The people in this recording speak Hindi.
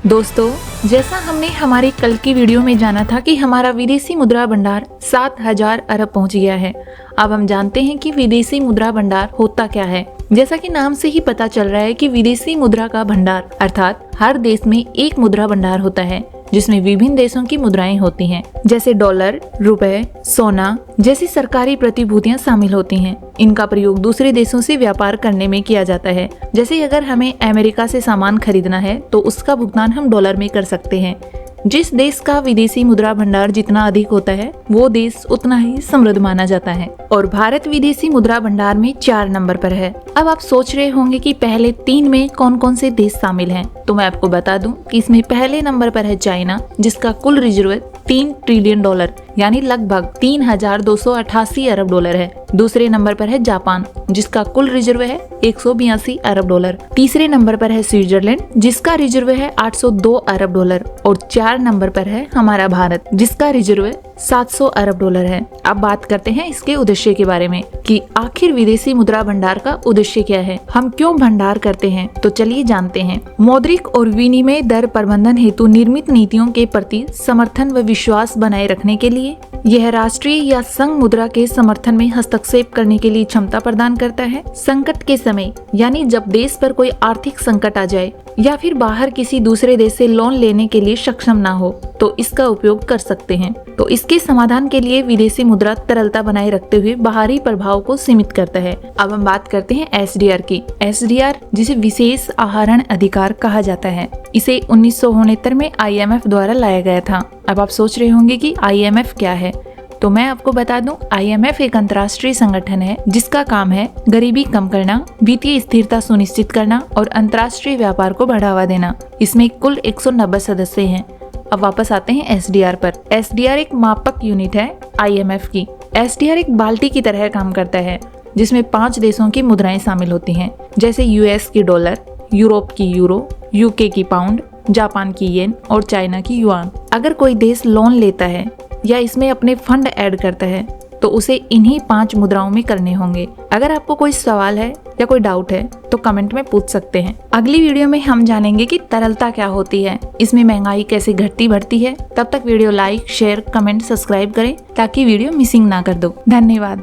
दोस्तों, जैसा हमने हमारी कल की वीडियो में जाना था कि हमारा विदेशी मुद्रा भंडार 7,000 अरब पहुंच गया है। अब हम जानते हैं कि विदेशी मुद्रा भंडार होता क्या है। जैसा कि नाम से ही पता चल रहा है कि विदेशी मुद्रा का भंडार अर्थात हर देश में एक मुद्रा भंडार होता है जिसमें विभिन्न देशों की मुद्राएं होती हैं, जैसे डॉलर, रुपए, सोना जैसी सरकारी प्रतिभूतियां शामिल होती हैं। इनका प्रयोग दूसरे देशों से व्यापार करने में किया जाता है। जैसे अगर हमें अमेरिका से सामान खरीदना है तो उसका भुगतान हम डॉलर में कर सकते हैं। जिस देश का विदेशी मुद्रा भंडार जितना अधिक होता है वो देश उतना ही समृद्ध माना जाता है और भारत विदेशी मुद्रा भंडार में 4 नंबर पर है। अब आप सोच रहे होंगे कि पहले 3 में कौन कौन से देश शामिल हैं, तो मैं आपको बता दूं कि इसमें पहले नंबर पर है चाइना, जिसका कुल रिजर्व 3 ट्रिलियन डॉलर यानी लगभग 3,288 अरब डॉलर है। दूसरे नंबर पर है जापान, जिसका कुल रिजर्व है 182 अरब डॉलर। तीसरे नंबर पर है स्विट्जरलैंड, जिसका रिजर्व है 802 अरब डॉलर और 4 नंबर पर है हमारा भारत, जिसका रिजर्व 700 अरब डॉलर है। अब बात करते हैं इसके उद्देश्य के बारे में कि आखिर विदेशी मुद्रा भंडार का उद्देश्य क्या है, हम क्यों भंडार करते हैं, तो चलिए जानते हैं। मौद्रिक और विनिमय दर प्रबंधन हेतु निर्मित नीतियों के प्रति समर्थन व विश्वास बनाए रखने के लिए यह राष्ट्रीय या संघ मुद्रा के समर्थन में हस्तक्षेप करने के लिए क्षमता प्रदान करता है। संकट के समय यानी जब देश पर कोई आर्थिक संकट आ जाए या फिर बाहर किसी दूसरे देश से लोन लेने के लिए सक्षम ना हो तो इसका उपयोग कर सकते हैं। तो इसके समाधान के लिए विदेशी मुद्रा तरलता बनाए रखते हुए बाहरी प्रभाव को सीमित करता है। अब हम बात करते हैं एसडीआर की। एसडीआर जिसे विशेष आहरण अधिकार कहा जाता है, इसे 1969 में आईएमएफ द्वारा लाया गया था। अब आप सोच रहे होंगे कि आईएमएफ क्या है, तो मैं आपको बता दूं, आईएमएफ एक अंतर्राष्ट्रीय संगठन है जिसका काम है गरीबी कम करना, वित्तीय स्थिरता सुनिश्चित करना और अंतर्राष्ट्रीय व्यापार को बढ़ावा देना। इसमें कुल 190 सदस्य हैं। अब वापस आते हैं एसडीआर पर। एसडीआर एक मापक यूनिट है आईएमएफ की। एसडीआर एक बाल्टी की तरह काम करता है जिसमें 5 देशों की मुद्राएं शामिल होती हैं, जैसे यूएस की डॉलर, यूरोप की यूरो, यूके की पाउंड, जापान की येन और चाइना की युआन। अगर कोई देश लोन लेता है या इसमें अपने फंड ऐड करता है तो उसे इन्हीं 5 मुद्राओं में करने होंगे। अगर आपको कोई सवाल है या कोई डाउट है तो कमेंट में पूछ सकते हैं। अगली वीडियो में हम जानेंगे कि तरलता क्या होती है, इसमें महंगाई कैसे घटती बढ़ती है। तब तक video like, share, comment, subscribe करें ताकि वीडियो मिसिंग ना कर दो। धन्यवाद।